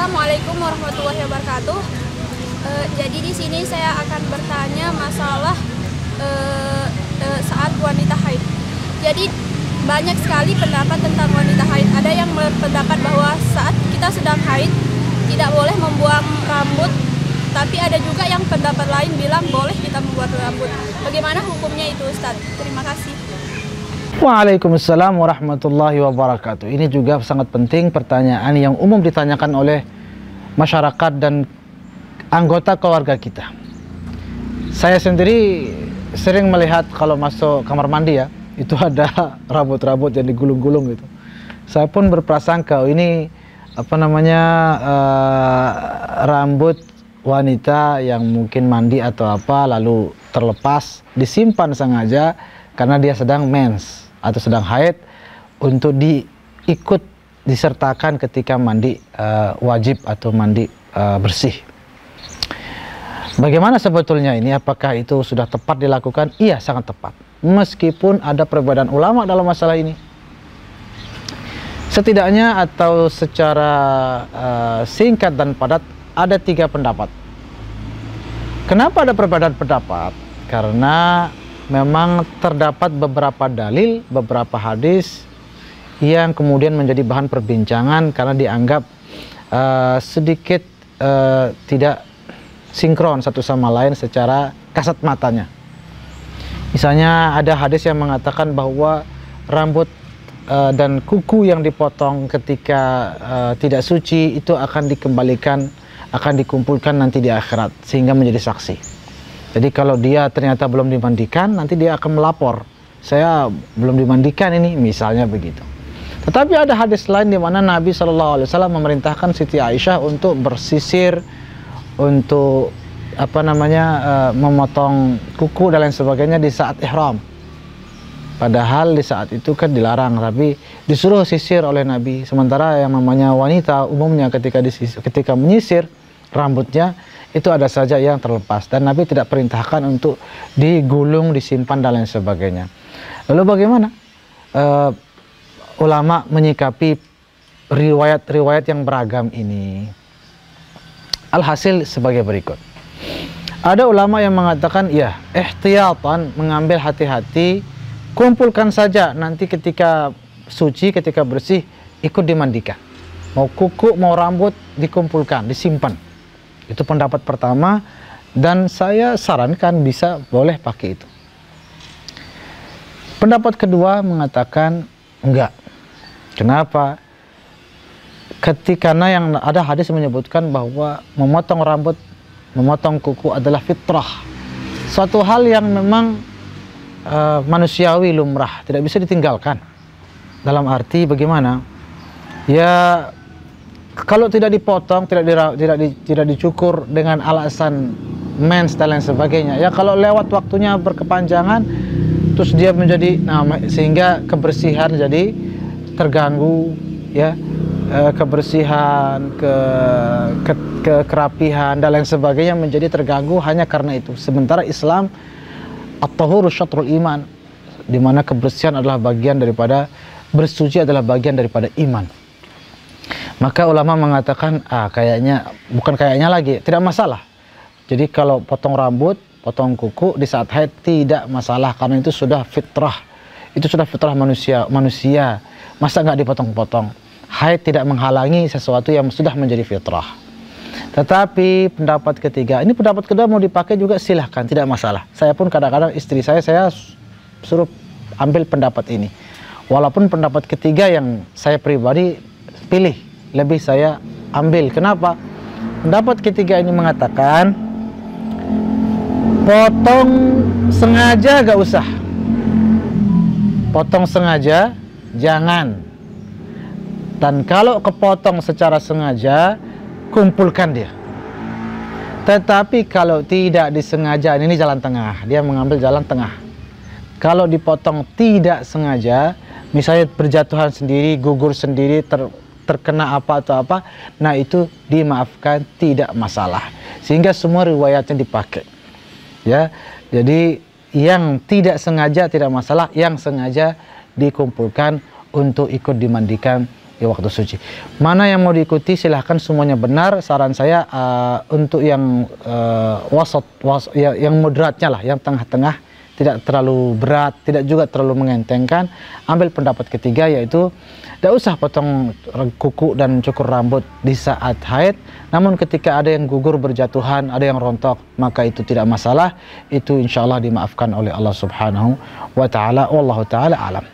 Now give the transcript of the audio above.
Assalamualaikum warahmatullahi wabarakatuh. Jadi di sini saya akan bertanya masalah saat wanita haid. Jadi banyak sekali pendapat tentang wanita haid. Ada yang berpendapat bahwa saat kita sedang haid tidak boleh membuang rambut, tapi ada juga yang pendapat lain bilang boleh kita membuat rambut. Bagaimana hukumnya itu, Ustaz? Terima kasih. Waalaikumsalam warahmatullahi wabarakatuh. Ini juga sangat penting, pertanyaan yang umum ditanyakan oleh masyarakat dan anggota keluarga kita. Saya sendiri sering melihat kalau masuk kamar mandi ya, itu ada rambut-rambut yang digulung-gulung gitu. Saya pun berprasangka ini rambut wanita yang mungkin mandi atau apa lalu terlepas, disimpan sengaja karena dia sedang mens atau sedang haid untuk diikut disertakan ketika mandi wajib atau mandi bersih. Bagaimana sebetulnya ini? Apakah itu sudah tepat dilakukan? Iya, sangat tepat. Meskipun ada perbedaan ulama dalam masalah ini. Setidaknya atau secara singkat dan padat ada 3 pendapat. Kenapa ada perbedaan pendapat? Karena memang terdapat beberapa dalil, beberapa hadis yang kemudian menjadi bahan perbincangan karena dianggap sedikit tidak sinkron satu sama lain secara kasat matanya. Misalnya ada hadis yang mengatakan bahwa rambut dan kuku yang dipotong ketika tidak suci itu akan dikembalikan, akan dikumpulkan nanti di akhirat sehingga menjadi saksi. Jadi kalau dia ternyata belum dimandikan, nanti dia akan melapor, saya belum dimandikan ini, misalnya begitu. Tetapi ada hadis lain di mana Nabi SAW memerintahkan Siti Aisyah untuk bersisir, untuk memotong kuku dan lain sebagainya di saat ihram. Padahal di saat itu kan dilarang, tapi disuruh sisir oleh Nabi. Sementara yang namanya wanita umumnya ketika menyisir rambutnya itu ada saja yang terlepas, dan Nabi tidak perintahkan untuk digulung, disimpan dan lain sebagainya. Lalu bagaimana ulama menyikapi riwayat-riwayat yang beragam ini? Alhasil sebagai berikut. Ada ulama yang mengatakan ya, ihtiyatan, mengambil hati-hati, kumpulkan saja, nanti ketika suci, ketika bersih ikut dimandikan. Mau kuku, mau rambut dikumpulkan, disimpan. Itu pendapat pertama, dan saya sarankan boleh pakai itu. Pendapat kedua mengatakan enggak. Kenapa? Karena yang ada hadis menyebutkan bahwa memotong rambut, memotong kuku adalah fitrah. Suatu hal yang memang manusiawi, lumrah, tidak bisa ditinggalkan. Dalam arti bagaimana? Ya, kalau tidak dipotong, tidak dicukur dengan alasan mens dan lain sebagainya, ya kalau lewat waktunya berkepanjangan, terus dia menjadi, sehingga kebersihan jadi terganggu, ya, kebersihan, kerapihan dan lain sebagainya menjadi terganggu hanya karena itu. Sementara Islam at-tahuru syatrul iman, di mana kebersihan adalah bagian daripada, bersuci adalah bagian daripada iman. Maka ulama mengatakan, bukan kayaknya lagi, tidak masalah. Jadi kalau potong rambut, potong kuku di saat haid tidak masalah, karena itu sudah fitrah. Itu sudah fitrah manusia. Masa nggak dipotong-potong? Haid tidak menghalangi sesuatu yang sudah menjadi fitrah. Tetapi pendapat ketiga, ini pendapat kedua mau dipakai juga silahkan, tidak masalah. Saya pun kadang-kadang istri saya suruh ambil pendapat ini. Walaupun pendapat ketiga yang saya pribadi pilih, lebih saya ambil. Kenapa? Pendapat ketiga ini mengatakan potong sengaja gak usah, potong sengaja jangan, dan kalau kepotong secara sengaja kumpulkan dia. Tetapi kalau tidak disengaja, ini jalan tengah, dia mengambil jalan tengah. Kalau dipotong tidak sengaja, misalnya berjatuhan sendiri, gugur sendiri, terkena apa atau apa, nah itu dimaafkan, tidak masalah, sehingga semua riwayatnya dipakai, ya. Jadi yang tidak sengaja tidak masalah, yang sengaja dikumpulkan untuk ikut dimandikan di waktu suci. Mana yang mau diikuti silahkan, semuanya benar. Saran saya untuk yang yang moderatnya lah, yang tengah-tengah, tidak terlalu berat, tidak juga terlalu mengentengkan. Ambil pendapat ketiga, yaitu tidak usah potong kuku dan cukur rambut di saat haid. Namun ketika ada yang gugur berjatuhan, ada yang rontok, maka itu tidak masalah. Itu insya Allah dimaafkan oleh Allah Subhanahu wa Ta'ala. Wallahu Ta'ala alam.